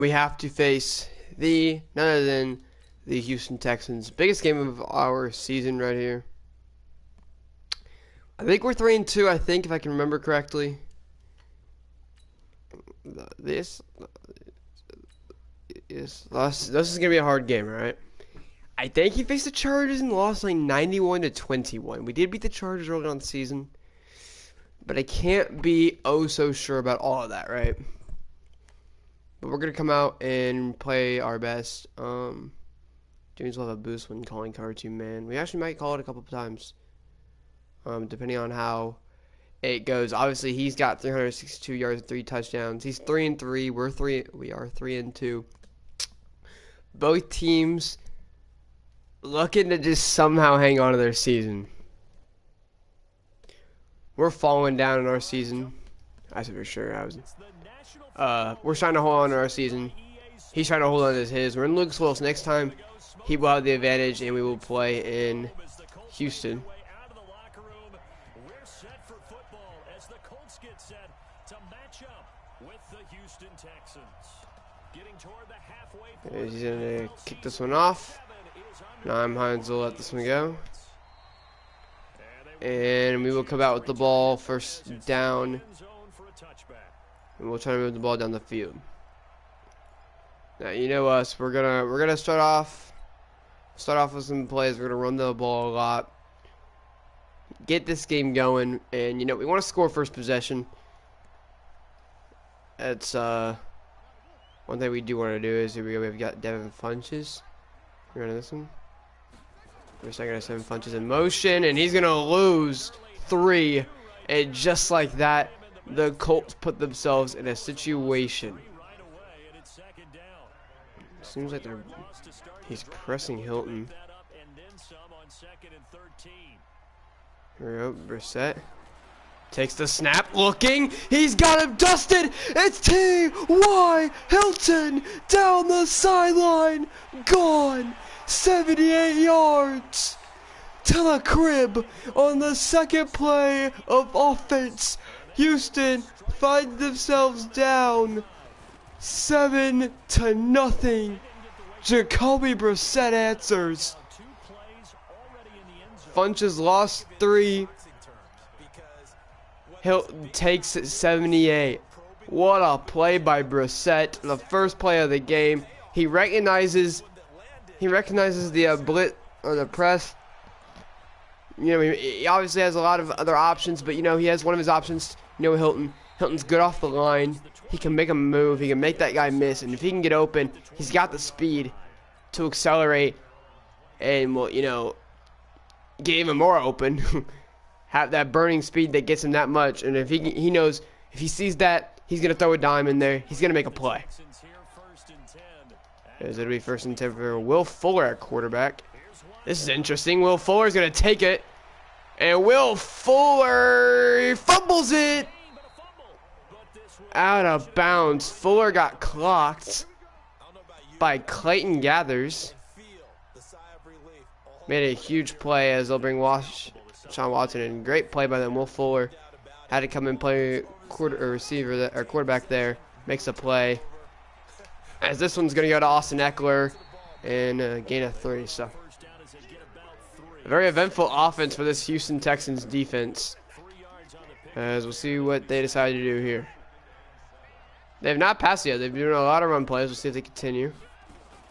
We have to face none other than the Houston Texans. Biggest game of our season right here. I think we're 3-2, I think, if I can remember correctly. This is going to be a hard game, right? I think he faced the Chargers and lost like 91-21. We did beat the Chargers early on the season, but I can't be so sure about all of that, right? But we're going to come out and play our best. James will have a boost when calling cover 2 man. We actually might call it a couple of times, depending on how it goes. Obviously, he's got 362 yards and 3 touchdowns. He's 3-3. We are 3-2. Both teams looking to just somehow hang on to their season. We're falling down in our season. I said for sure. We're trying to hold on to our season. He's trying to hold on to his. We're in Lucas Willis next time. He will have the advantage, and we will play in Houston. He's going to kick this one off. Naim Hines will let this one go. And we will come out with the ball first down. And we'll try to move the ball down the field. Now you know us. We're gonna start off with some plays. We're gonna run the ball a lot. Get this game going, and we want to score first possession. That's one thing we do want to do is here we go. We've got Devin Funches. We're running this one. We're second to 7 Funches in motion, and he's gonna lose 3. And just like that, the Colts put themselves in a situation. Seems like he's pressing Hilton. Here we go, Brissett. Takes the snap, looking. He's got him dusted. It's T.Y. Hilton down the sideline. Gone. 78 yards to the crib on the second play of offense. Houston find themselves down 7-0. Jacoby Brissett answers. Funches lost 3. Hilton takes it 78. What a play by Brissett. The first play of the game. He recognizes the blitz or the press. He obviously has a lot of other options, but he has one of his options. Hilton's good off the line. He can make a move. He can make that guy miss, and if he can get open, he's got the speed to accelerate and get even more open. Have that burning speed that gets him that much, and if he knows if he sees that, he's gonna throw a dime in there. He's gonna make a play. It'll be 1st and 10 for Will Fuller at quarterback. This is interesting. Will Fuller's gonna take it, and Will Fuller fumbles it out of bounds. Fuller got clocked by Clayton Gathers. Made a huge play as they'll bring Sean Watson in. Great play by them. Will Fuller had to come and play quarterback there. Makes a play. As this one's going to go to Austin Eckler and gain of 3. So a very eventful offense for this Houston Texans defense. As we'll see what they decide to do here. They have not passed yet. They've been doing a lot of run plays. We'll see if they continue.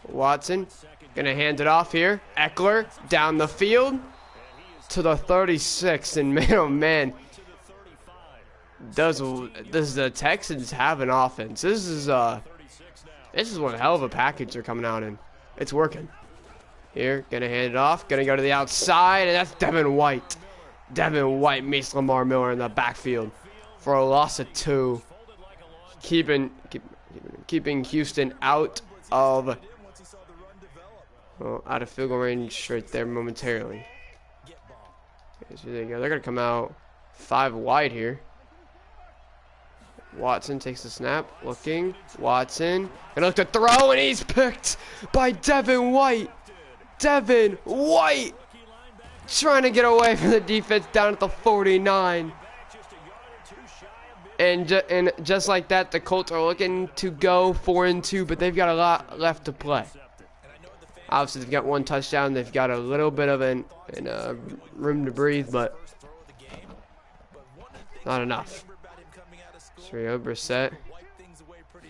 Watson gonna hand it off here. Eckler down the field to the 36, and man, oh man, does the Texans have an offense? This is one hell of a package they're coming out in. It's working. Here, gonna hand it off. Gonna go to the outside, and that's Devin White. Devin White meets Lamar Miller in the backfield for a loss of 2. Keeping Houston out of field goal range right there momentarily. Okay, so there you go. They're gonna come out 5 wide here. Watson takes the snap, looking. Watson gonna look to throw, and he's picked by Devin White. Devin White trying to get away from the defense down at the 49. And just like that, the Colts are looking to go 4-2, but they've got a lot left to play. Obviously, they've got one touchdown. They've got a little bit of room to breathe, but not enough. Rio Brissett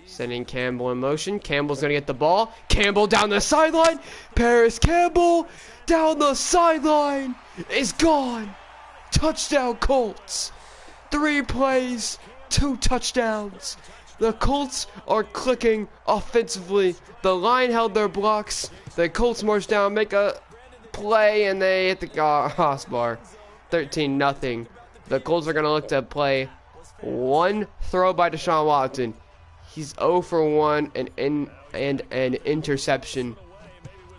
sending Campbell in motion. Campbell's going to get the ball. Campbell down the sideline. Paris Campbell down the sideline is gone. Touchdown Colts. 3 plays, 2 touchdowns. The Colts are clicking offensively. The line held their blocks. The Colts march down, make a play, and they hit the crossbar. 13-0. The Colts are going to look to play one throw by Deshaun Watson. He's 0 for 1 and an interception.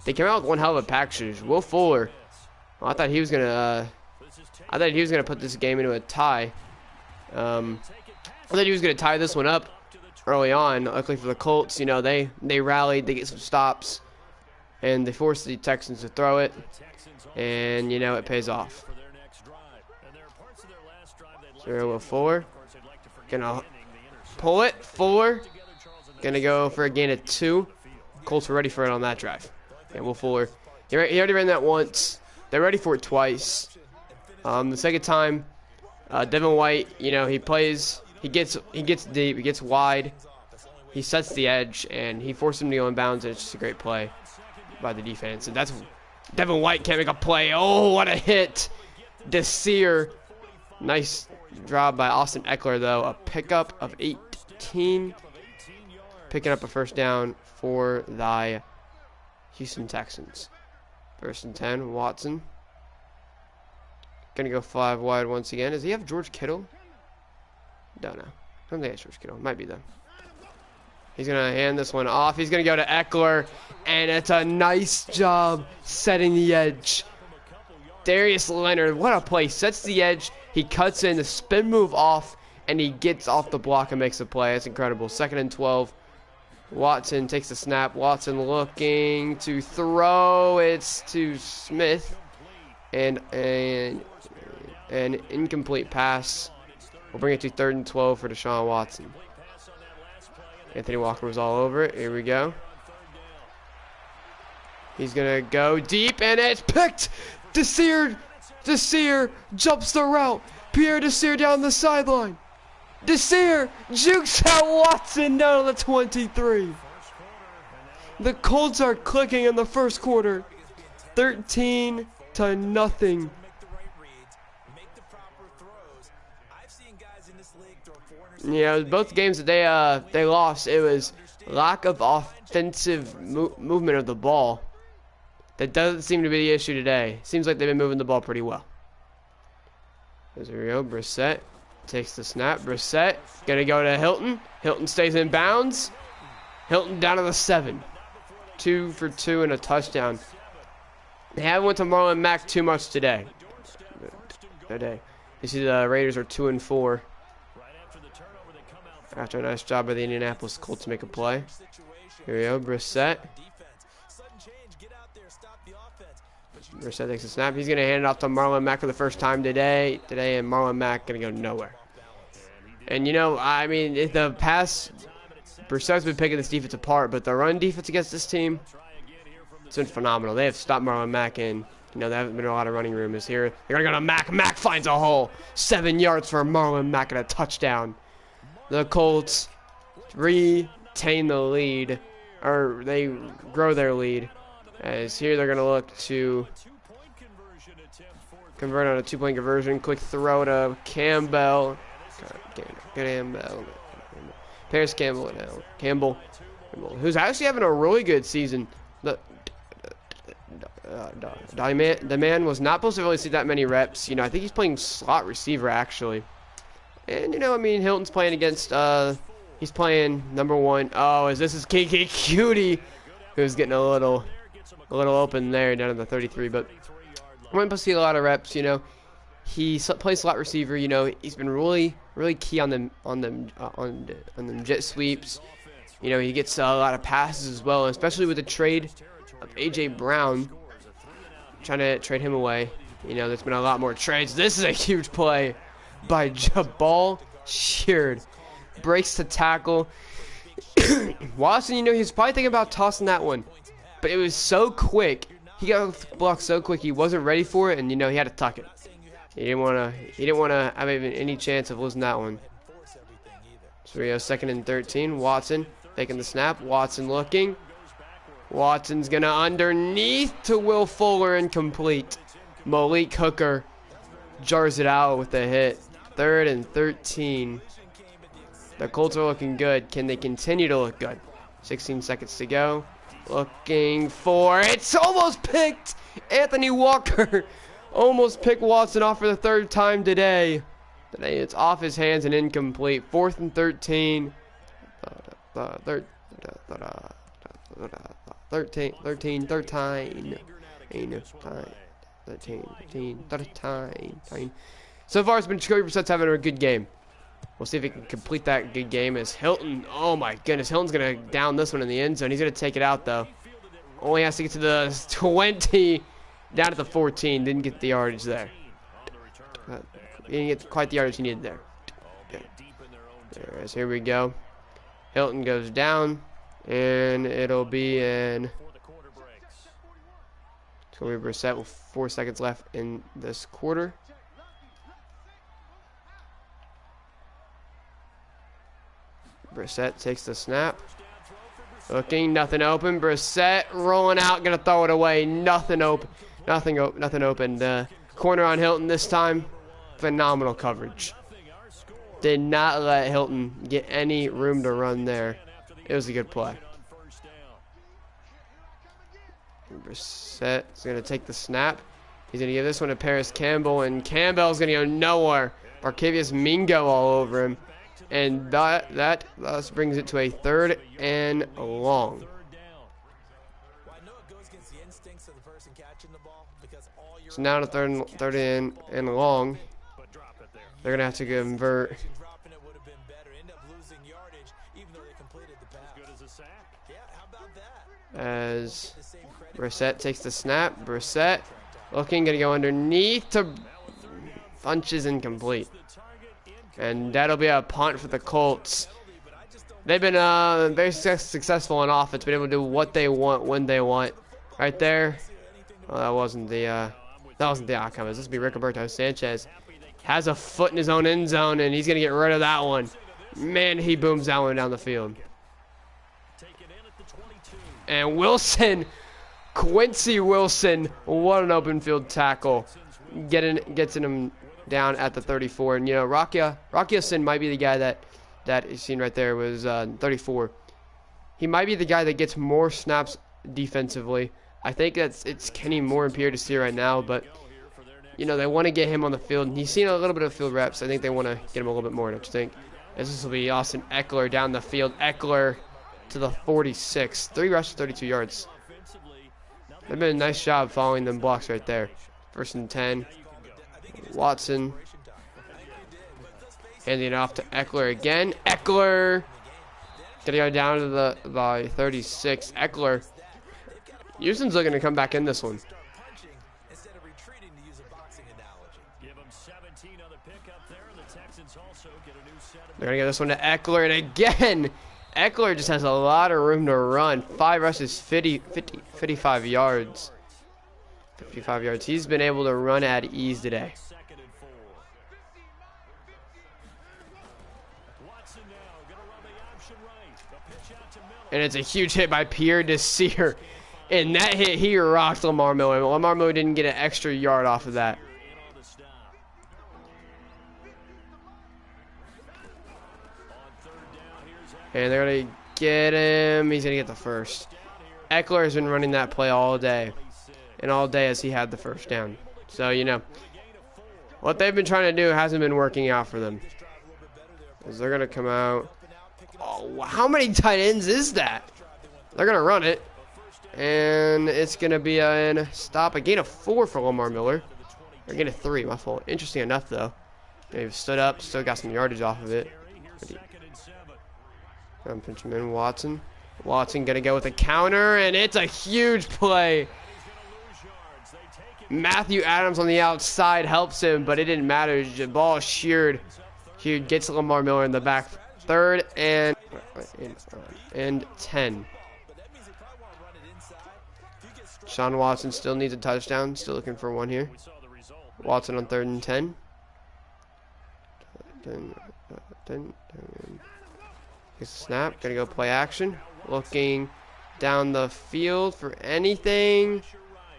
They came out with one hell of a package. Will Fuller. Well, I thought he was gonna put this game into a tie. I thought he was gonna tie this one up early on. Luckily for the Colts, you know, they rallied, they get some stops, and they forced the Texans to throw it, and you know it pays off. So Will Fuller gonna pull it. Fuller gonna go for a gain of 2. Colts were ready for it on that drive. And Will Fuller, he already ran that once. They're ready for it twice. The second time, Devin White, you know, he plays. He gets deep. He gets wide. He sets the edge, and he forced him to go in bounds. And it's just a great play by the defense. And that's Devin White can't make a play. Oh, what a hit! Desir, nice job by Austin Eckler though. A pickup of 18, picking up a first down for the Houston Texans. 1st and 10. Watson gonna go 5 wide once again. Does he have George Kittle? Don't know. I don't think it's George Kittle. Might be though. He's gonna hand this one off. He's gonna go to Eckler, and it's a nice job setting the edge. Darius Leonard, what a play! Sets the edge. He cuts in the spin move off, and he gets off the block and makes a play. That's incredible. 2nd and 12. Watson takes the snap. Watson looking to throw. It's to Smith, and an incomplete pass. We'll bring it to 3rd and 12 for Deshaun Watson. Anthony Walker was all over it. Here we go. He's gonna go deep, and it's picked. Desir jumps the route. Pierre Desir down the sideline. Desir jukes out Watson down to the 23. The Colts are clicking in the first quarter. 13-0. Yeah, both games that they lost, it was lack of offensive movement of the ball. That doesn't seem to be the issue today. Seems like they've been moving the ball pretty well. There's Rio Brissett. Takes the snap. Brissett gonna go to Hilton. Hilton stays in bounds. Hilton down to the 7. 2 for 2 and a touchdown. They haven't went to Marlon Mack too much today. You see the Raiders are 2 and 4. After a nice job by the Indianapolis Colts to make a play. Here we go, Brissett. Brissett takes a snap. He's going to hand it off to Marlon Mack for the first time today, and Marlon Mack going to go nowhere. And, you know, I mean, the pass, Brissett's been picking this defense apart, but the run defense against this team, it's been phenomenal. They have stopped Marlon Mack, and, you know, there haven't been a lot of running room is here. They're going to go to Mack. Mack finds a hole. 7 yards for Marlon Mack and a touchdown. The Colts retain the lead, or they grow their lead. As here they're going to look to convert on a 2-point conversion. Quick throw to Campbell. Paris Campbell now. Campbell, who's actually having a really good season. The man was not supposed to really see that many reps. You know, I think he's playing slot receiver actually. And, you know, I mean, Hilton's playing against, he's playing number 1. Oh, this is Kiki Cutie, who's getting a little open there down in the 33. But we're going to see a lot of reps, you know. He plays slot receiver, you know. He's been really key on them jet sweeps. You know, he gets a lot of passes as well, especially with the trade of A.J. Brown. Trying to trade him away. You know, there's been a lot more trades. This is a huge play by Jabal sheared. Breaks the tackle. Watson, you know, he was probably thinking about tossing that one, but it was so quick. He got blocked so quick, he wasn't ready for it, and you know he had to tuck it. He didn't want to have even any chance of losing that one. So we go 2nd and 13. Watson taking the snap. Watson looking. Watson's gonna underneath to Will Fuller, incomplete. Malik Hooker jars it out with a hit. 3rd and 13. The Colts are looking good. Can they continue to look good? 16 seconds to go. Looking for, it's almost picked. Anthony Walker almost picked Watson off for the 3rd time today. Today it's off his hands and incomplete. 4th and 13. 13, third time. 13, third time. So far, it's been Jacoby Brissett's having a good game. We'll see if he can complete that good game as Hilton. Oh my goodness, Hilton's gonna down this one in the end zone. He's gonna take it out though. Only has to get to the 20, down to the 14. Didn't get the yardage there. He didn't get quite the yardage he needed there. There is. Here we go. Hilton goes down, and it'll be in. Jacoby Brissett with 4 seconds left in this quarter. Brissett takes the snap. Looking, nothing open. Brissett rolling out, gonna throw it away. Nothing open. Nothing open. Corner on Hilton this time. Phenomenal coverage. Did not let Hilton get any room to run there. It was a good play. Brissett's gonna take the snap. He's gonna give this one to Paris Campbell, and Campbell's gonna go nowhere. Markevius Mingo all over him. And that thus brings it to a 3rd and long. So now to third and long. They're gonna have to convert. As Brissett takes the snap. Brissett looking, gonna go underneath to bunches incomplete. And that'll be a punt for the Colts. They've been very successful on offense, been able to do what they want when they want. Right there. Well, that wasn't the outcome. This will be Rigoberto Sanchez. Has a foot in his own end zone, and he's gonna get rid of that one. Man, he booms that one down the field. And Wilson, Quincy Wilson, what an open field tackle. Gets him down at the 34. And, you know, Rakiason might be the guy that is seen right there was 34. He might be the guy that gets more snaps defensively. I think it's Kenny Moore and Pierre Desir right now, but, you know, they want to get him on the field. He's seen a little bit of field reps. I think they want to get him a little bit more, don't you think? As this will be Austin Eckler down the field. Eckler to the 46. 3 rushes, 32 yards. They've been a nice job following them blocks right there. 1st and 10. Watson handing it off to Eckler again. Eckler gonna go down to the 36. Eckler. Houston's looking to come back in this one. They're gonna get this one to Eckler, and again, Eckler just has a lot of room to run. 5 rushes, 55 yards. 55 yards. He's been able to run at ease today. And it's a huge hit by Pierre Desir. And that hit, he rocked Lamar Miller. Lamar Miller didn't get an extra yard off of that. And they're going to get him. He's going to get the first. Eckler has been running that play all day. And all day as he had the first down. So, you know, what they've been trying to do hasn't been working out for them. As they're going to come out. Oh, how many tight ends is that? They're going to run it. And it's going to be a stop. A gain of 4 for Lamar Miller. Or a gain of 3, my fault. Interesting enough, though. They've stood up. Still got some yardage off of it. Pinch him in. Watson. Watson going to go with a counter. And it's a huge play. Matthew Adams on the outside helps him, but it didn't matter. The ball sheared He gets Lamar Miller in the back. 3rd and 10. Sean Watson still needs a touchdown. Still looking for one here. Watson on 3rd and 10. Takes a snap. Gonna go play action. Looking down the field for anything.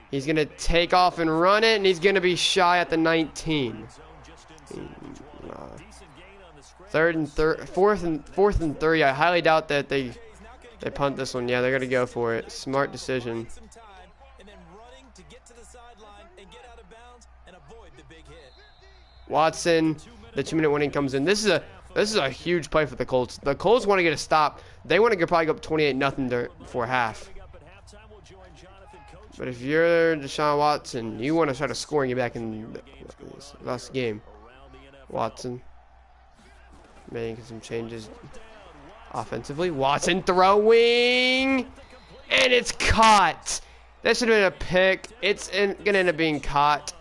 He's gonna take off and run it, and he's gonna be shy at the 19. 4th and 3. I highly doubt that they punt this one. Yeah, they're gonna go for it. Smart decision. Watson, the 2-minute warning comes in. This is a huge play for the Colts. The Colts want to get a stop. They want to probably go up 28-0 before half. But if you're Deshaun Watson, you want to try to score and get back in this last game. Watson making some changes offensively. Watson throwing, and it's caught. That should have been a pick. It's going to end up being caught.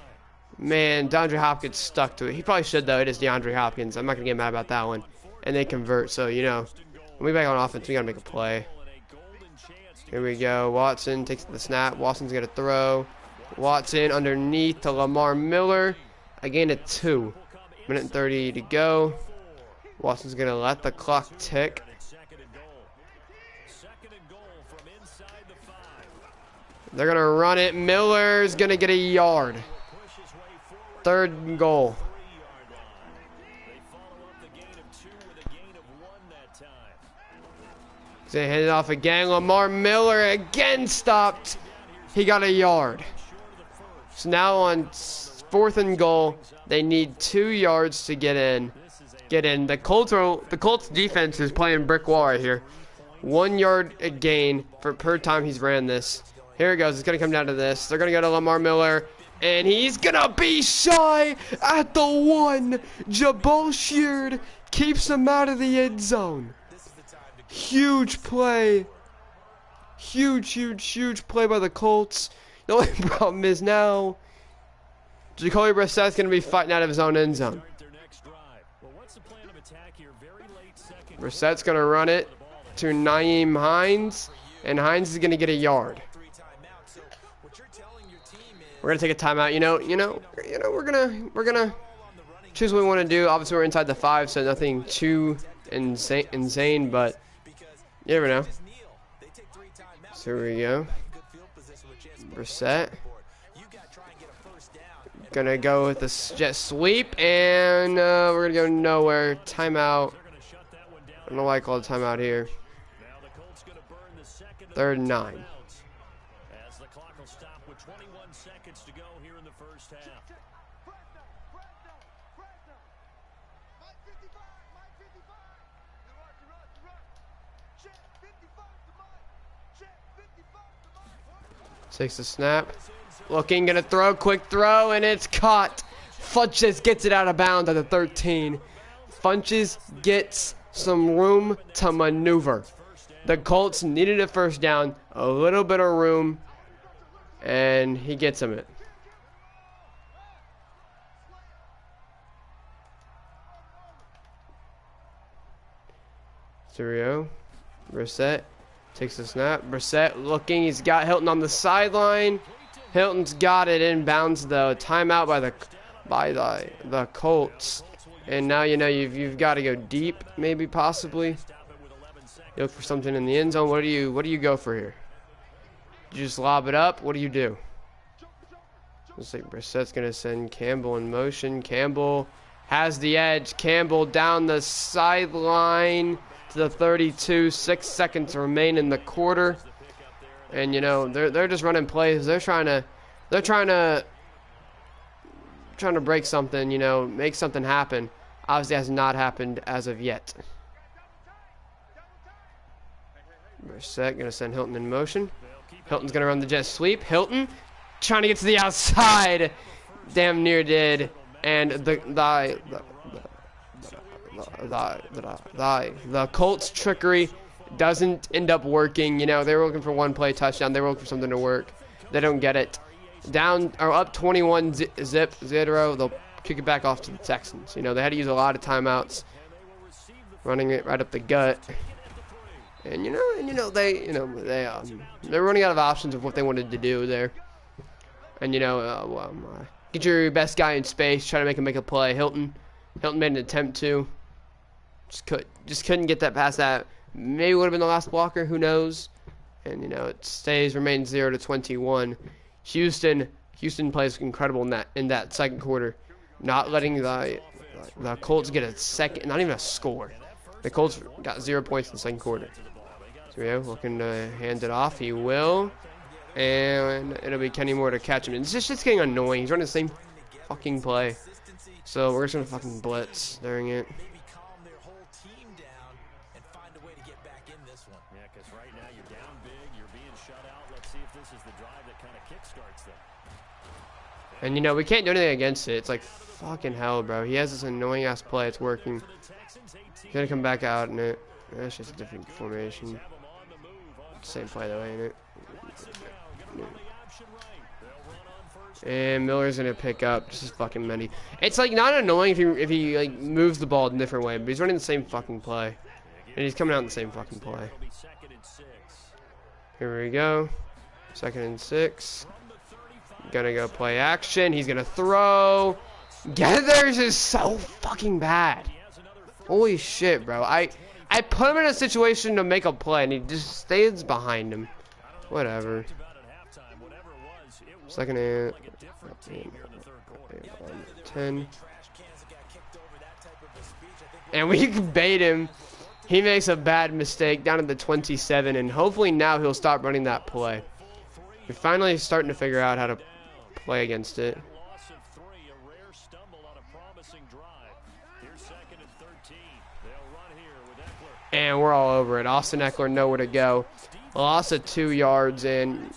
Man, DeAndre Hopkins stuck to it. He probably should, though. It is DeAndre Hopkins. I'm not going to get mad about that one. And they convert, so, you know, when we back on offense, we got to make a play. Here we go. Watson takes the snap. Watson's going to throw. Watson underneath to Lamar Miller. A gain of 2. 1:30 to go. Watson's going to let the clock tick. They're going to run it. Miller's going to get a yard. 3rd and goal. He's going to hand it off again. Lamar Miller again stopped. He got a yard. So now on 4th and goal, they need 2 yards to get in. The Colts defense is playing brick wall right here. 1 yard a gain per time he's ran this. Here it goes. It's going to come down to this. They're going to go to Lamar Miller. And he's going to be shy at the 1. Jabal Sheard keeps him out of the end zone. Huge play. Huge play by the Colts. The only problem is now Jacoby Brissett's going to be fighting out of his own end zone. Brissett's going to run it to Nyheim Hines. And Hines is going to get a yard. We're gonna take a timeout. You know, we're gonna choose what we want to do. Obviously, we're inside the 5, so nothing too insane. But you never know. So here we go. Brissett gonna go with the jet sweep, and we're gonna go nowhere. Timeout. I don't know why I called a timeout here. 3rd and 9. Takes the snap. Looking, gonna throw, quick throw, and it's caught. Funches gets it out of bounds at the 13. Funches gets some room to maneuver. The Colts needed a 1st down, a little bit of room, and he gets him it. Serio, Brissett takes the snap. Brissett looking. He's got Hilton on the sideline. Hilton's got it inbounds though. Timeout by the Colts. And now you know you've got to go deep, maybe possibly. You look for something in the end zone. What do you go for here? You just lob it up. What do you do? Looks like Brissett's gonna send Campbell in motion. Campbell has the edge. Campbell down the sideline to the 32. 6 seconds remain in the quarter, and you know they're just running plays. They're trying to break something. You know, make something happen. Obviously, has not happened as of yet. Brissett gonna send Hilton in motion. Hilton's gonna run the jet sweep. Hilton trying to get to the outside. Damn near did, and the Colts trickery doesn't end up working. You know, they were looking for 1 play touchdown. They were looking for something to work. They don't get it. Down or up 21-0. The kick it back off to the Texans. You know, they had to use a lot of timeouts, running it right up the gut. And they're running out of options of what they wanted to do there. And get your best guy in space, try to make a play. Hilton made an attempt to, just couldn't get that past that. Maybe would have been the last blocker, who knows? And it remains 0-21. Houston plays incredible in that second quarter, not letting the Colts get a second, not even a score. The Colts got 0 points in the second quarter. So yeah, looking to hand it off. He will. And it'll be Kenny Moore to catch him. It's just getting annoying. He's running the same fucking play. So we're just going to fucking blitz during it. And we can't do anything against it. It's like fucking hell, bro. He has this annoying ass play. It's working. He's going to come back out in it. That's just a different formation. Same play though, ain't it? And Miller's gonna pick up just as fucking many. It's like not annoying if he like moves the ball in a different way, but he's running the same fucking play, and he's coming out in the same fucking play. Here we go, 2nd and 6. Gonna go play action. He's gonna throw. Gathers is so fucking bad. Holy shit, bro. I put him in a situation to make a play, and he just stays behind him. Whatever. 2nd and 10. And we can bait him. He makes a bad mistake down at the 27, and hopefully now he'll stop running that play. We're finally starting to figure out how to play against it. And we're all over it. Austin Eckler nowhere to go. Loss of 2 yards, and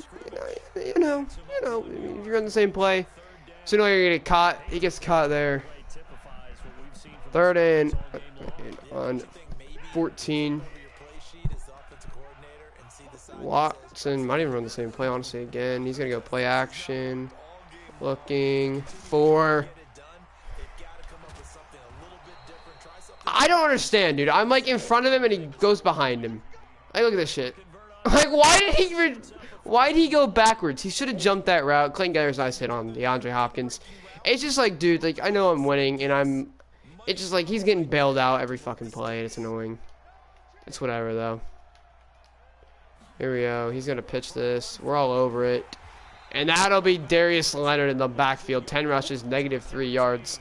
if you're in the same play, sooner or later you're gonna get caught. He gets caught there. 3rd and on 14. Watson might even run the same play, honestly, again. He's gonna go play action. Looking for... I don't understand, dude. I'm like in front of him and he goes behind him. Like, look at this shit. Like, why did he go backwards? He should have jumped that route. Clayton Getter's nice hit on DeAndre Hopkins. It's just like, dude, like, I know I'm winning, and it's just like he's getting bailed out every fucking play, and it's annoying. It's whatever, though. Here we go. He's going to pitch this. We're all over it. And that'll be Darius Leonard in the backfield. 10 rushes, -3 yards.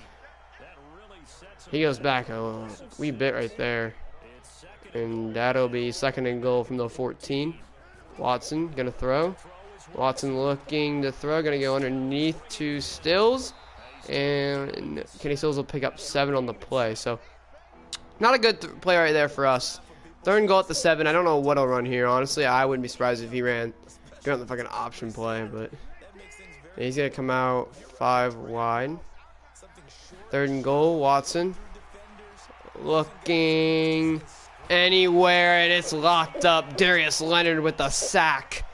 He goes back a wee bit right there. And that'll be 2nd and goal from the 14. Watson going to throw. Watson looking to throw. Going to go underneath to Stills. And Kenny Stills will pick up 7 on the play. So, not a good play right there for us. 3rd and goal at the 7. I don't know what he'll run here. Honestly, I wouldn't be surprised if he ran the fucking option play. But he's going to come out 5 wide. 3rd and goal. Watson looking anywhere, and it's locked up. Darius Leonard with the sack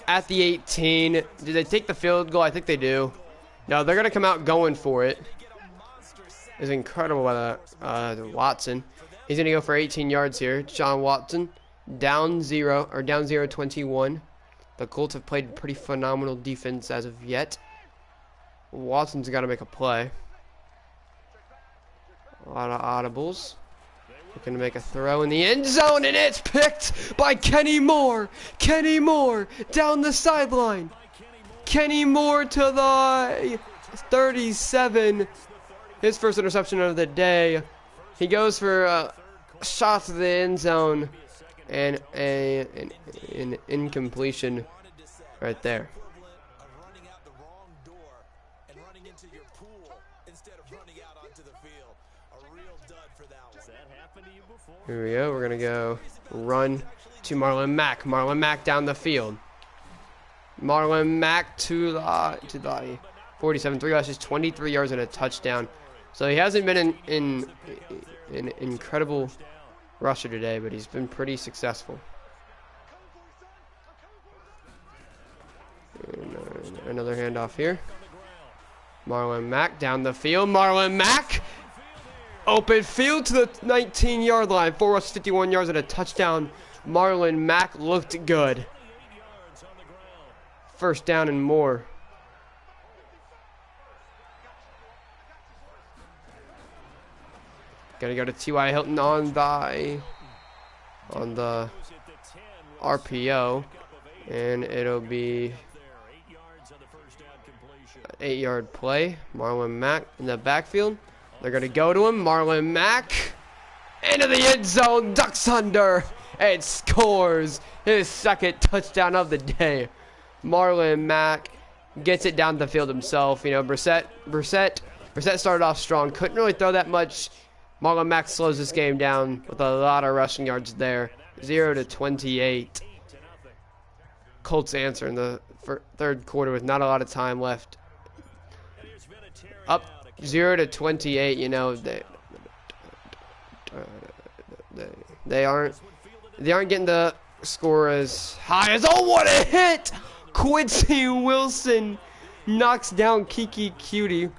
at the 18. Did they take the field goal? I think they do. No, they're going to come out going for it. It's incredible by the Watson. He's going to go for 18 yards here. John Watson down 0-21. The Colts have played pretty phenomenal defense as of yet. Watson's got to make a play. A lot of audibles. Looking to make a throw in the end zone, and it's picked by Kenny Moore. Kenny Moore down the sideline. Kenny Moore to the 37. His first interception of the day. He goes for a shot to the end zone and an incompletion right there. Here we go. We're going to go run to Marlon Mack. Marlon Mack down the field. Marlon Mack to the 47. 3 rushes, 23 yards and a touchdown. So he hasn't been an incredible rusher today, but he's been pretty successful. And, another handoff here. Marlon Mack down the field. Marlon Mack. Open field to the 19-yard line. 4 rushes, 51 yards and a touchdown. Marlon Mack looked good. First down and more. Gonna go to T.Y. Hilton on the RPO, and it'll be an 8-yard play. Marlon Mack in the backfield. They're gonna go to him. Marlon Mack into the end zone, ducks under, and scores his second touchdown of the day. Marlon Mack gets it down the field himself. You know, Brissett started off strong, couldn't really throw that much. Marlon Mack slows this game down with a lot of rushing yards there. 0-28. Colts answer in the third quarter with not a lot of time left. Up 0-28. You know, they aren't getting the score as high as, oh, what a hit! Quincy Wilson knocks down Kiki Cutie.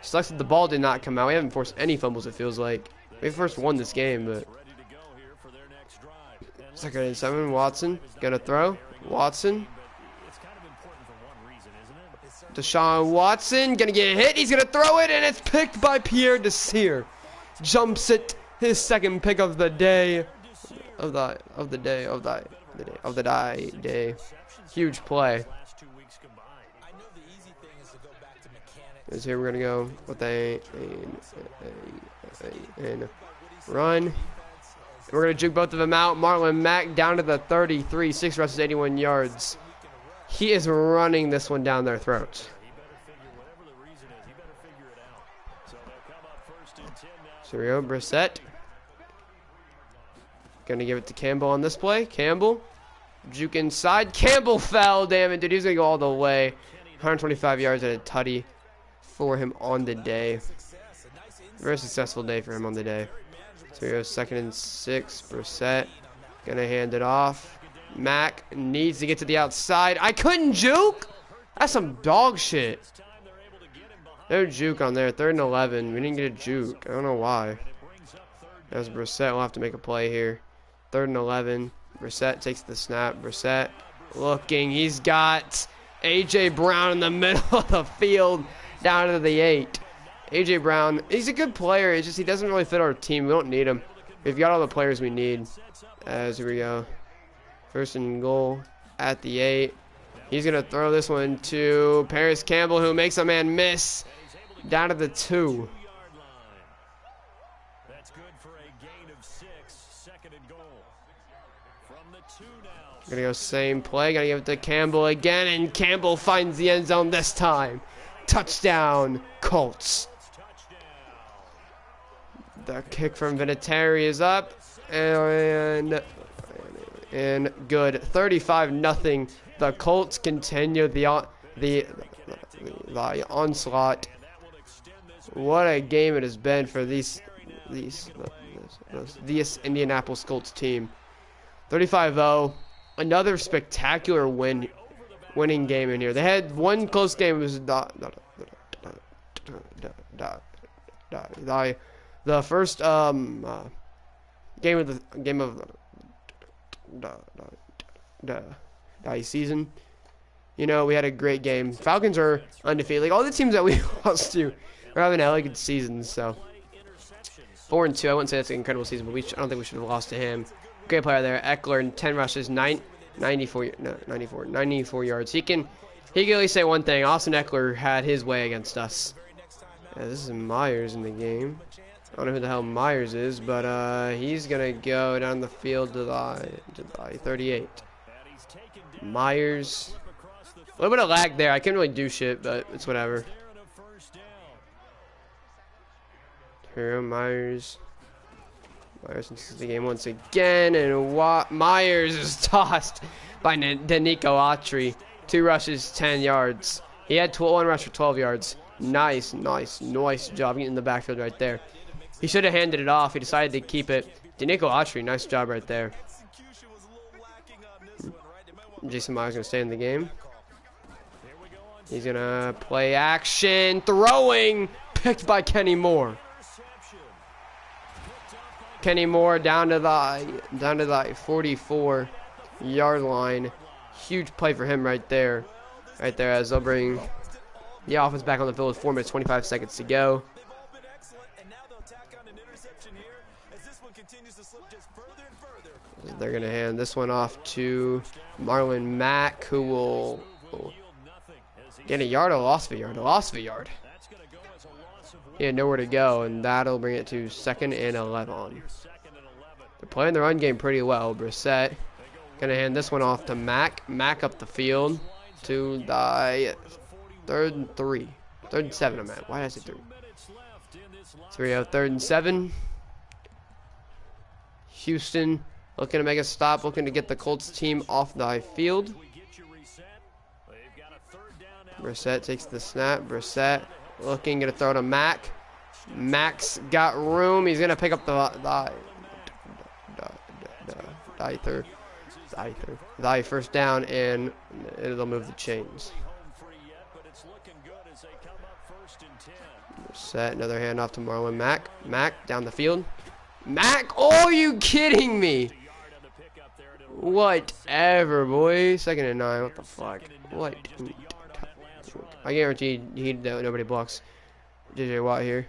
Sucks that the ball did not come out. We haven't forced any fumbles, it feels like. We first won this game, but 2nd and 7. Watson gonna throw. Watson. Deshaun Watson gonna get hit. He's gonna throw it, and it's picked by Pierre Desir. Jumps it. His second pick of the day. Huge play. Is here we're gonna go with a run. We're gonna juke both of them out. Marlon Mack down to the 33, 6 rushes, 81 yards. He is running this one down their throats. So we go, Brissett. Gonna give it to Campbell on this play. Campbell, juke inside. Campbell fell, damn it, dude. He's gonna go all the way. 125 yards and a tutty for him on the day. Very successful day for him on the day. So we go 2nd and 6. Brissett gonna hand it off. Mack needs to get to the outside. I couldn't juke. That's some dog shit. No juke on there. 3rd and 11. We didn't get a juke. I don't know why. As Brissett will have to make a play here. 3rd and 11. Brissett takes the snap. Brissett looking. He's got A.J. Brown in the middle of the field down to the 8. A.J. Brown, he's a good player. It's just he doesn't really fit our team. We don't need him. We've got all the players we need. As here we go. 1st and goal at the 8. He's going to throw this one to Paris Campbell, who makes a man miss down to the 2. That's good for a gain of 6. 2nd and goal. From the 2 now. Gonna go same play. Gonna give it to Campbell again, and Campbell finds the end zone this time. Touchdown, Colts. The kick from Vinatieri is up, and good. 35-0. The Colts continue the onslaught. What a game it has been for this Indianapolis Colts team. 35-0. Another spectacular winning game in here. They had one close game. It was the first game of the season. You know, we had a great game. Falcons are undefeated. Like all the teams that we lost to are having a good season. So 4-2. I wouldn't say that's an incredible season, but I don't think we should have lost to him. Great player there. Eckler in 10 rushes, 94 yards. He can at least say one thing. Austin Eckler had his way against us. Yeah, this is Myers in the game. I don't know who the hell Myers is, but he's gonna go down the field to the 38. Myers. A little bit of lag there. I couldn't really do shit, but it's whatever. Here, Myers. Myers into the game once again, and Myers is tossed by Danico Autry. 2 rushes, 10 yards. He had 1 rush for 12 yards. Nice job getting in the backfield right there. He should have handed it off. He decided to keep it. Danico Autry, nice job right there. Jason Myers going to stay in the game. He's gonna play action, throwing, picked by Kenny Moore. Kenny Moore down to the 44-yard line. Huge play for him right there. Right there, as they'll bring the offense back on the field with 4 minutes 25 seconds to go. They're gonna hand this one off to Marlon Mack, who will get a yard or loss of a yard. A loss of a yard. He had nowhere to go, and that'll bring it to 2nd and 11. They're playing the run game pretty well. Brissett gonna hand this one off to Mack. Mack up the field to the 3rd and 3. 3rd and 7, I'm at. Why did I say 3? 3-0, 3rd and 7. Houston looking to make a stop, looking to get the Colts team off the field. Brissett takes the snap. Brissett looking, going to throw to Mack. Mack's got room. He's going to pick up the first down, and it'll move the chains. Brissett, another handoff to Marlon Mack. Mack down the field. Mack, oh, are you kidding me? Whatever, boy. 2nd and 9. What the fuck? What? I guarantee nobody blocks JJ Watt here.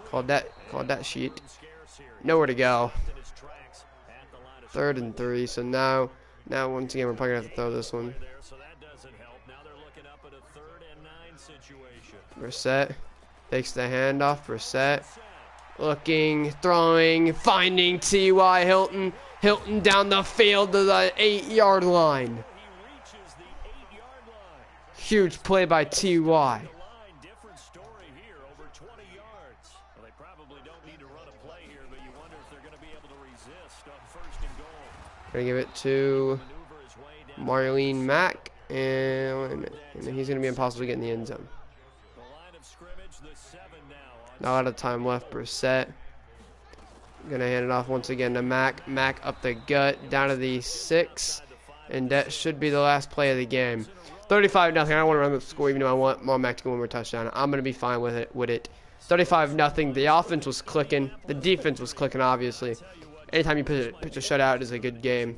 Called that sheet. Nowhere to go. 3rd and 3. So now once again we're probably gonna have to throw this one. Brissett takes the handoff. Brissett looking, throwing, finding T.Y. Hilton. Hilton down the field to the 8-yard line. Huge play by T.Y. Gonna give it to Marlene Mack, and he's gonna be impossible to get in the end zone. Not a lot of time left. Brissett gonna hand it off once again to Mack. Mack up the gut, down to the 6, and that should be the last play of the game. 35-0. I don't want to run the score, even though I want Mack to go one more touchdown. I'm gonna be fine with it. 35-0. The offense was clicking. The defense was clicking. Obviously, anytime you pitch a shutout, is a good game,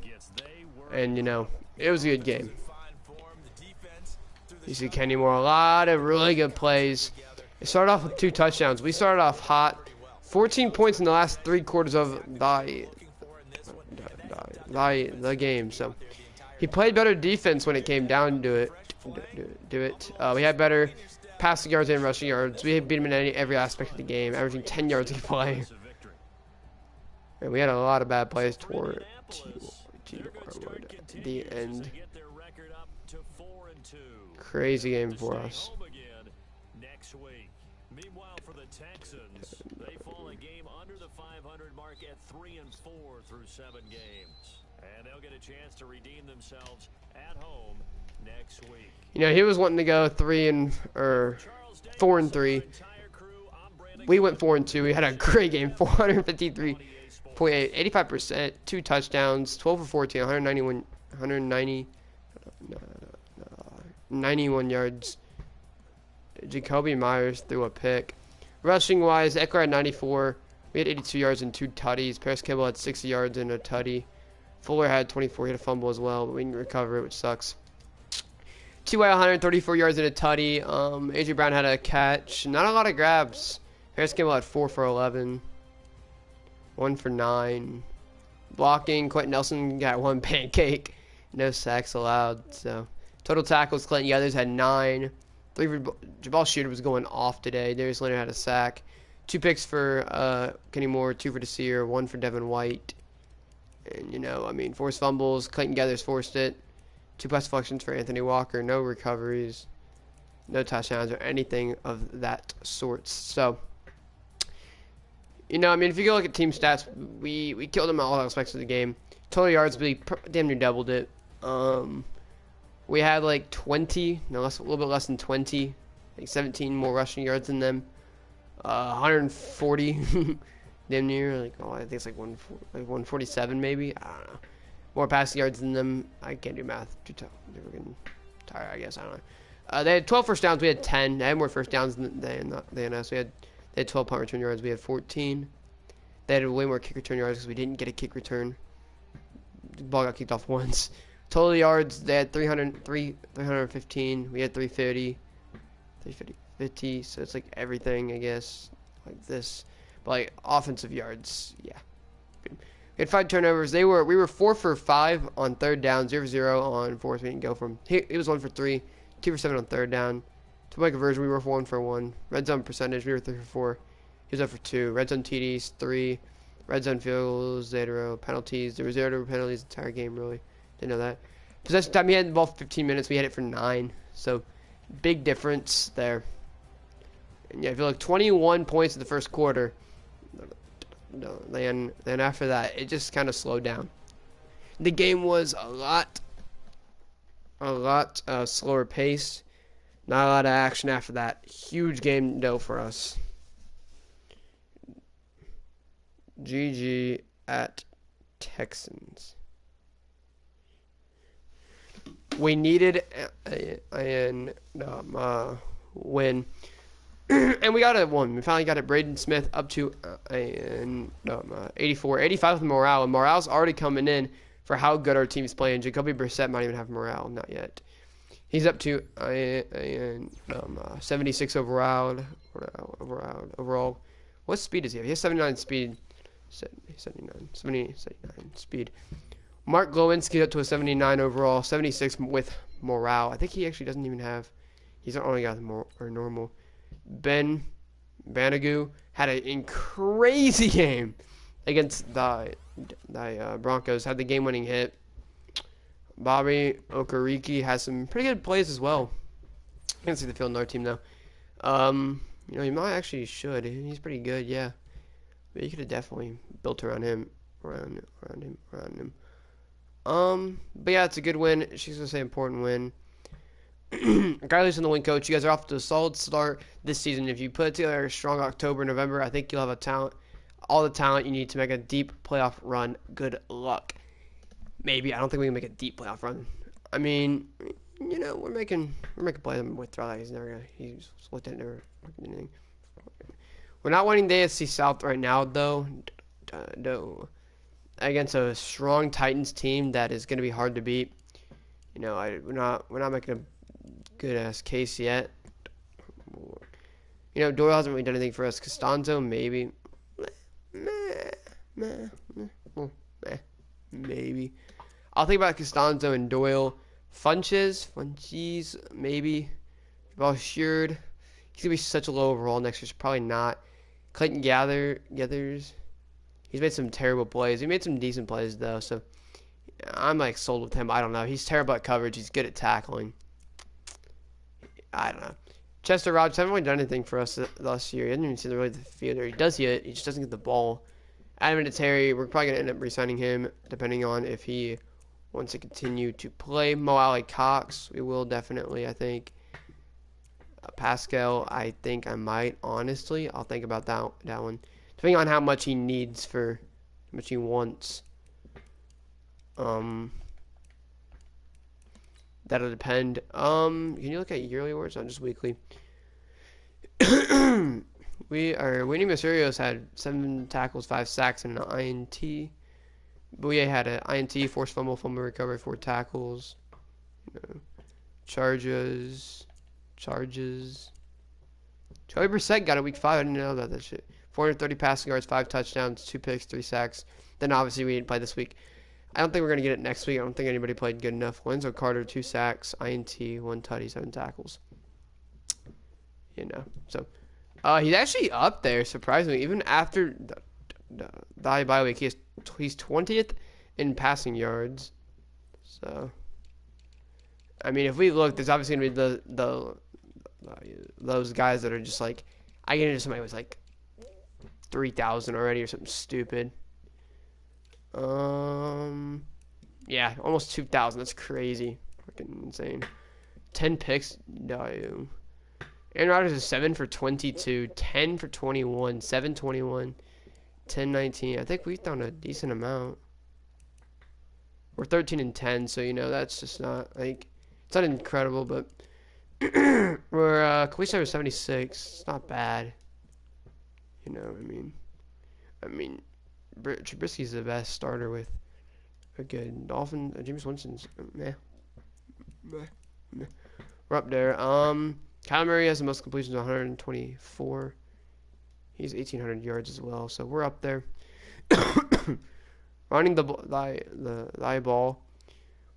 and it was a good game. You see Kenny Moore, a lot of really good plays. They started off with 2 touchdowns. We started off hot. 14 points in the last 3 quarters of the game. So he played better defense when it came down to it. We had better passing yards and rushing yards. We beat him in every aspect of the game, averaging 10 yards a play. And we had a lot of bad plays toward the end. Crazy game for us. Meanwhile, for the Texans, they fall a game under the 500 mark at 3-4 through 7 games, and they'll get a chance to redeem themselves at home next week. He was wanting to go 4-3. We went 4-2. We had a great game. 453.8, 85%, 2 touchdowns, 12 for 14, 91 yards. Jacoby Myers threw a pick. Rushing wise, Eckler had 94. We had 82 yards and 2 tutties. Paris Campbell had 60 yards and a tutty. Fuller had 24. He had a fumble as well, but we didn't recover it, which sucks. T.Y. 134 yards and a tutty. A.J. Brown had a catch. Not a lot of grabs. Paris Campbell had 4 for 11. 1 for 9. Blocking, Quentin Nelson got 1 pancake. No sacks allowed. So total tackles, Clinton Yothers had 9. Jabal Shooter was going off today. Darius Leonard had a sack. 2 picks for Kenny Moore, 2 for Desir, 1 for Devin White. And, forced fumbles. Clayton Gathers forced it. 2 pass deflections for Anthony Walker. No recoveries. No touchdowns or anything of that sort. So, if you go look at team stats, we killed them in all aspects of the game. Total yards, we damn near doubled it. We had like 20, a little bit less than 20, like 17 more rushing yards than them. 140, damn near, I think it's like 147 maybe. I don't know. more passing yards than them. I can't do math. Too tough. They were getting tired, I guess. I don't know. They had 12 first downs. We had 10. They had more first downs than us. They had 12 punt return yards. We had 14. They had way more kick return yards because we didn't get a kick return. The ball got kicked off once. Total yards, they had 315. We had 350. 350. So it's like everything, I guess, like this. But like offensive yards, yeah. Good. We had 5 turnovers. We were 4 for 5 on third down, 0 for 0 on fourth. We didn't go from. He was 1 for 3, 2 for 7 on third down. 2-point conversion, we were 1 for 1. Red zone percentage, we were 3 for 4. He was up for 2. Red zone TDs, 3. Red zone field goals, 0. Penalties, there were 0 penalties the entire game, really. Didn't know that. Possession time, he had the ball for 15 minutes. We had it for 9. So, big difference there. And yeah, I feel like 21 points in the first quarter. Then after that, it just kind of slowed down. The game was a lot slower paced. Not a lot of action after that. Huge game, though, for us. GG at Texans. We needed a win. And we got a one. We finally got it. Braden Smith up to 84. 85 with morale. And morale's already coming in for how good our team's playing. Jacoby Brissett might even have morale. Not yet. He's up to 76 overall. What speed does he have? He has 79 speed. 79 speed. Mark Glowinski up to a 79 overall. 76 with morale. I think he actually doesn't even have. He's only got normal. Ben Banagu had a crazy game against the Broncos. Had the game-winning hit. Bobby Okereke has some pretty good plays as well. I can't see the field in our team though. You might actually should. He's pretty good, yeah. But you could have definitely built around him. But yeah, it's a good win. She's gonna say important win. Regardless of the win, coach, you guys are off to a solid start this season. If you put together a strong October, November, I think you'll have all the talent you need to make a deep playoff run. Good luck. Maybe. I don't think we can make a deep playoff run. I mean, we're making plays with Thrilla. He's looked at never anything. We're not winning the AFC South right now, though. Against a strong Titans team that is going to be hard to beat. We're not making a good ass case yet. Doyle hasn't really done anything for us. Costanzo, maybe. Maybe. I'll think about Costanzo and Doyle. Funches, maybe. Ball Sheard. He's going to be such a low overall next year. So probably not. Clayton Gathers. He's made some terrible plays. He made some decent plays, though. So I'm sold with him. I don't know. He's terrible at coverage. He's good at tackling. I don't know. Chester Rogers hasn't really done anything for us last year. He hasn't even seen the field. He does see it. He just doesn't get the ball. Adam Vinatieri, we're probably going to end up re-signing him, depending on if he wants to continue to play. Mo Alley Cox, we will definitely, I think. Pascal, I think I might, honestly. I'll think about that one. Depending on how much he needs how much he wants. That'll depend. Can you look at yearly awards, not just weekly? Winnie Mysterios had 7 tackles, 5 sacks, and an INT. Bouye had an INT, forced fumble recovery, 4 tackles. Charges. Joey Brissett got it week 5. I didn't know about that shit. 430 passing yards, 5 touchdowns, 2 picks, 3 sacks. Then obviously we didn't play this week. I don't think we're going to get it next week. I don't think anybody played good enough. Lorenzo Carter, 2 sacks, INT, 1 tutty, 7 tackles. So he's actually up there, surprisingly. Even after the bye week, he's 20th in passing yards. So, I mean, if we look, there's obviously going to be those guys that are just I get into somebody who's 3,000 already or something stupid. Yeah, almost 2,000. That's crazy. Freaking insane. 10 picks. No. Aaron Rodgers is 7 for 22, 10 for 21, 721, 1019. I think we've done a decent amount. We're 13-10, so you know that's just not like it's not incredible, but we're completion rate 76. It's not bad. You know, I mean, Trubisky's the best starter with a good Dolphin. Jameis Winston's meh. We're up there. Kyler Murray has the most completions, 124. He's 1,800 yards as well, so we're up there. Running the ball.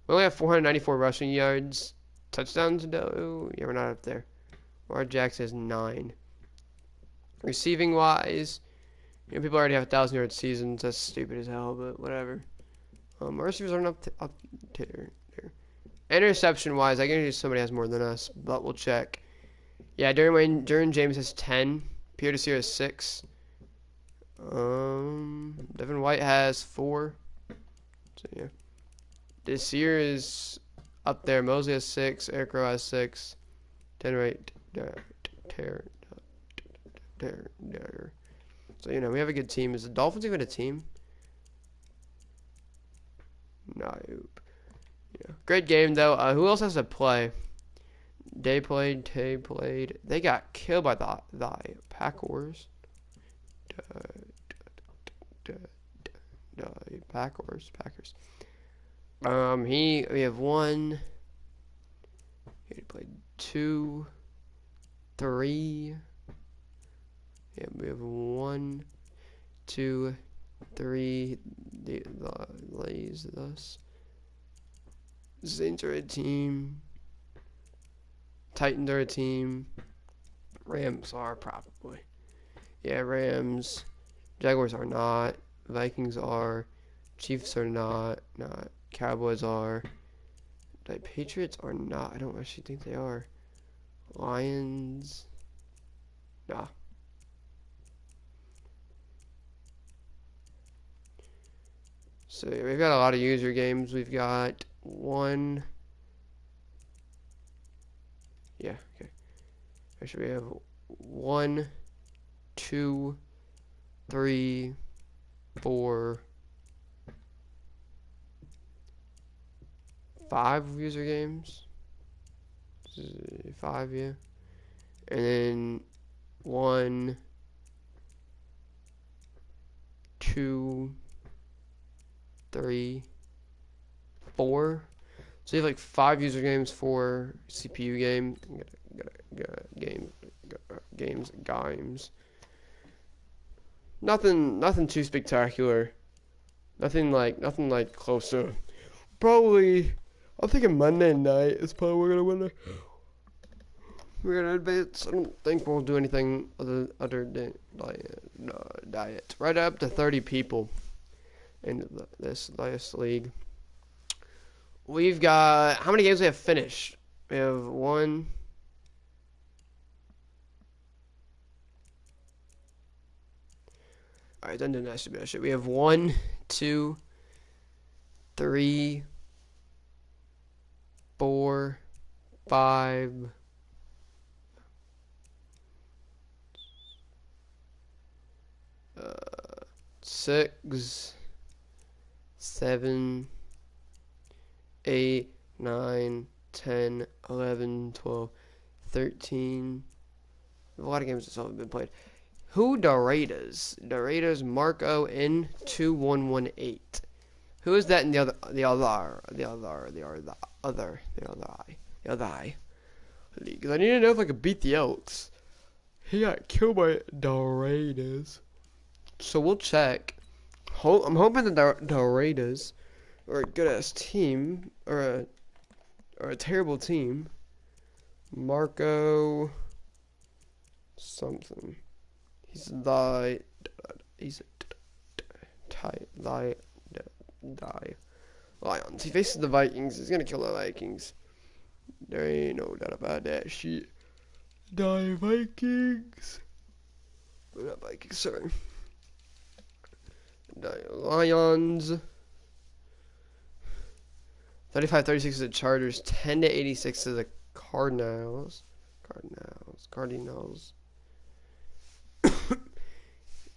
We only have 494 rushing yards. Touchdowns, though, yeah, we're not up there. Lamar Jackson has 9. Receiving wise, you know, people already have 1,000-yard seasons. That's stupid as hell, but whatever. Our receivers aren't up there. Interception wise, I guarantee somebody has more than us, but we'll check. Yeah, Derwin James has 10. Pierre Desir has 6. Devin White has 4. So yeah, Desir is up there. Mosley has 6. Eric Rowe has 6. So you know we have a good team. Is the Dolphins even a team? Nope. Yeah. Great game though. Who else has to play? Tay played. They got killed by the Packers. Packers. We have 1. He played 2, 3. Yeah, we have 1, 2, 3. The lays thus. Saints are a team. Titans are a team. Rams are probably. Yeah, Rams. Jaguars are not. Vikings are. Chiefs are not. Cowboys are. The Patriots are not. I don't actually think they are. Lions. Nah. So yeah, we've got a lot of user games. We've got 1. Yeah, okay. Actually, we have 1, 2, 3, 4, 5 user games. 5, yeah. And then 1, 2, 3, 4. So you have like 5 user games, 4 CPU games. Games. Nothing too spectacular. Nothing like close to. Probably, I'm thinking Monday night is probably we're gonna win. We're gonna advance. I don't think we'll do anything other than diet. Right up to 30 people in this last league. We've got how many games we have finished? We have 1. All right, then that should be that shit. We have 1, 2, 3, 4, 5, 6, 7, 8, 9, 10, 11, 12, 13. A lot of games that haven't been played. Who Doradas Marco N2118. Who is that in the other eye league? 'Cause I need to know if I can beat the Elks. He got killed by Doradas. So we'll check. I'm hoping the Doradas are a good ass team or a terrible team. Marco something. He's Lions. He faces the Vikings. He's gonna kill the Vikings. There ain't no doubt about that shit. Die Vikings. Not Vikings, sorry. Die Lions. 35-36 to the Chargers. 10-86 to the Cardinals.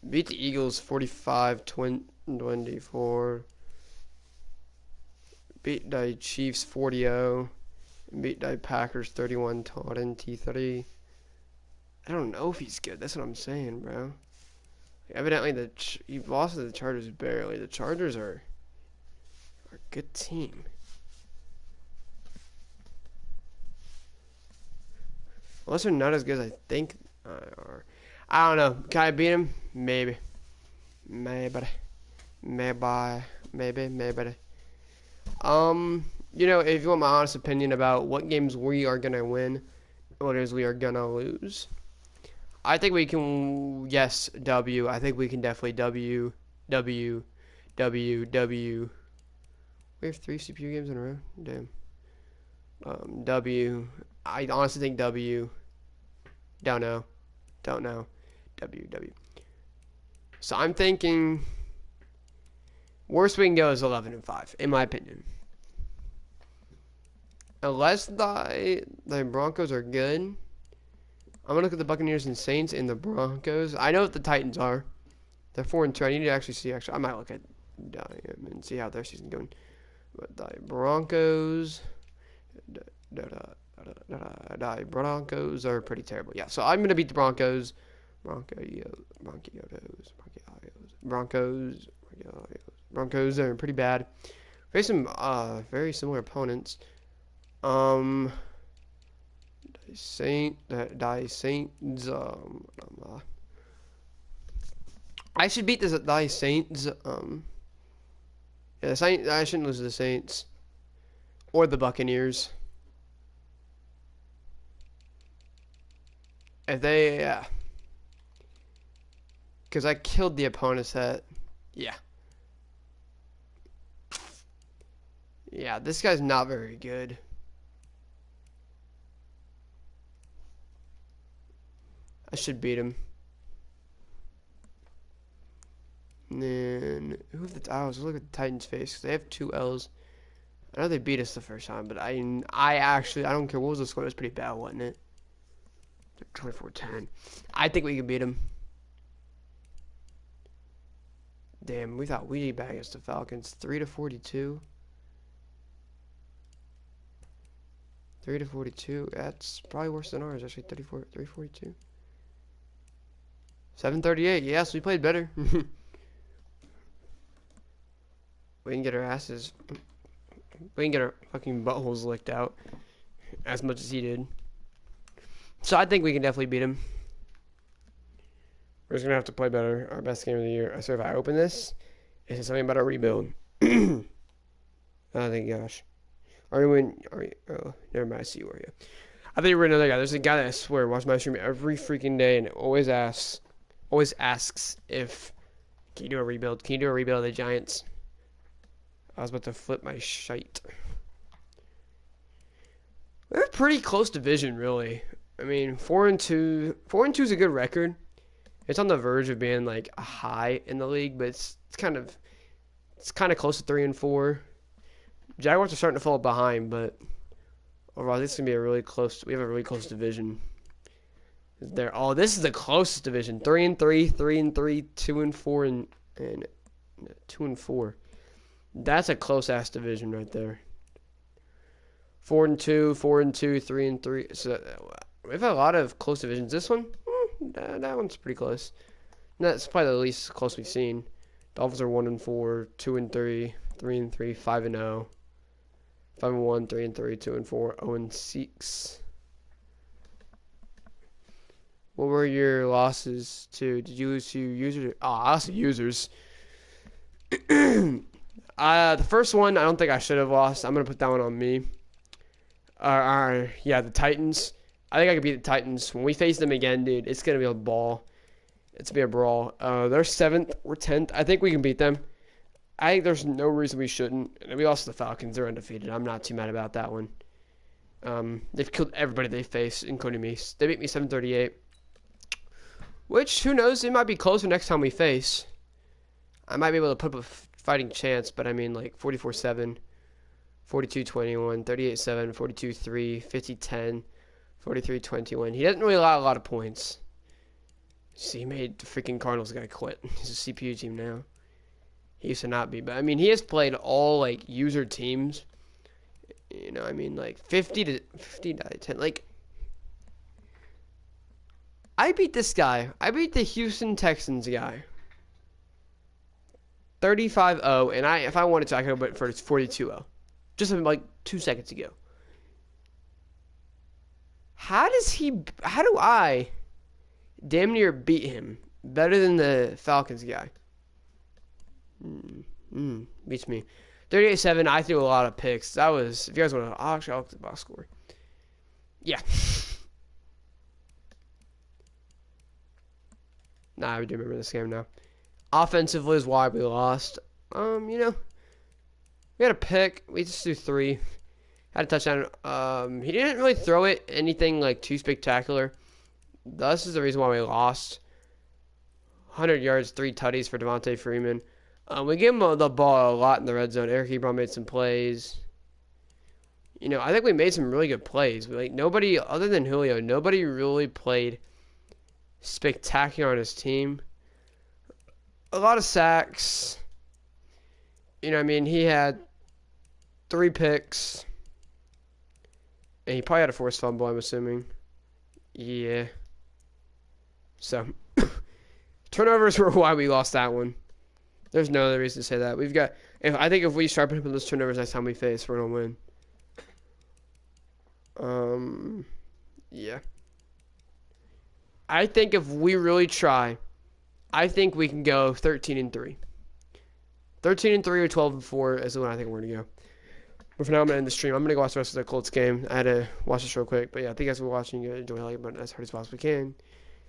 Beat the Eagles 45-24. beat the Chiefs 40-0. Beat the Packers 31-23. I don't know if he's good. That's what I'm saying, bro. Evidently, he lost to the Chargers barely. The Chargers are a good team. Unless they're not as good as I think they are. I don't know. Can I beat him? Maybe. Maybe. You know, if you want my honest opinion about what games we are gonna win, what games we are gonna lose, I think we can. Yes, W. I think we can definitely W. We have 3 CPU games in a row. Damn. W. I honestly think W. Don't know. W. So I'm thinking worst we can go is 11-5, in my opinion. Unless the Broncos are good. I'm gonna look at the Buccaneers and Saints and the Broncos. I know what the Titans are. They're 4-2. I need to actually see. I might look at them and see how their season's going. But the Broncos, the Broncos are pretty terrible. Yeah, so I'm gonna beat the Broncos. Broncos are pretty bad. Face some very similar opponents. Saints. I should beat the Saints. Yeah, the Saints. I shouldn't lose to the Saints or the Buccaneers. If they, yeah, because I killed the opponent's head. Yeah. Yeah, this guy's not very good. I should beat him. And then who have the? I was looking at the Titans' face because they have 2 L's. I know they beat us the first time, but I actually I don't care. What was the score? It was pretty bad, wasn't it? 24-10. I think we can beat them. Damn, we thought we'd be back against the Falcons. 3-42. 3-42. That's probably worse than ours. Actually, 3-42. 7-38. Yes, we played better. We can get our asses. We can get our fucking buttholes licked out as much as he did. So I think we can definitely beat him. We're just gonna have to play better. Our best game of the year. I swear, if I open this, it says something about a rebuild. Oh, thank gosh. Are you in? Oh, never mind. I see you are here. I think we're another guy. There's a guy that I swear watches my stream every freaking day and always asks if can you do a rebuild? Can you do a rebuild of the Giants? I was about to flip my shite. We're a pretty close division, really. I mean, 4-2. 4-2 is a good record. It's on the verge of being like a high in the league, but it's kind of close to 3-4. Jaguars are starting to fall behind, but overall, this is gonna be a really close. We have a really close division. This is the closest division. 3-3, 3-3, 2-4, and 2-4. That's a close ass division right there. 4-2, 4-2, 3-3. So we've had a lot of close divisions. This one, that one's pretty close. That's probably the least close we've seen. Dolphins are 1-4, 2-3, 3-3, 5-0, 5-1, 3-3, 2-4, 0-6. What were your losses to? Did you lose to users? I lost to users. The first one, I don't think I should have lost. I'm going to put that one on me. Yeah, the Titans. I think I could beat the Titans. When we face them again, dude, it's going to be a ball. It's going to be a brawl. They're 7th. We're 10th. I think we can beat them. I think there's no reason we shouldn't. And we lost to the Falcons. They're undefeated. I'm not too mad about that one. They've killed everybody they face, including me. They beat me 7-38. Which, who knows? It might be closer next time we face. I might be able to put up a fighting chance, but I mean, like 44-7, 42-21, 38-7, 42-3, 50-10, 43-21. He doesn't really allow a lot of points. See, he made the freaking Cardinals guy quit. He's a CPU team now. He used to not be, but I mean, he has played all like user teams. You know, I mean, like 50 out of 10. Like, I beat this guy. I beat the Houston Texans guy. 35-0, and if I wanted to, I could have went for 42-0. Just like 2 seconds ago. How do I damn near beat him better than the Falcons guy? Beats me. 38-7, I threw a lot of picks. That was, if you guys want to, I'll look at the box score. Yeah. Nah, I do remember this game now. Offensively is why we lost. You know, we had a pick. We just threw 3. Had a touchdown. He didn't really throw it anything like too spectacular. This is the reason why we lost. 100 yards, 3 tutties for Devontae Freeman. We gave him the ball a lot in the red zone. Eric Ebron made some plays. You know, I think we made some really good plays. Nobody, other than Julio, nobody really played spectacular on his team. A lot of sacks. You know, I mean, he had 3 picks. And he probably had a forced fumble, I'm assuming. Yeah. So, turnovers were why we lost that one. There's no other reason to say that. I think if we sharpen up those turnovers next time we face, we're going to win. Yeah. I think if we really try, I think we can go 13-3. 13-3 or 12-4 is the one I think we're going to go. But for now, I'm going to end the stream. I'm going to go watch the rest of the Colts game. I had to watch this real quick. But yeah, thank you guys for watching. You enjoy it as hard as possibly can.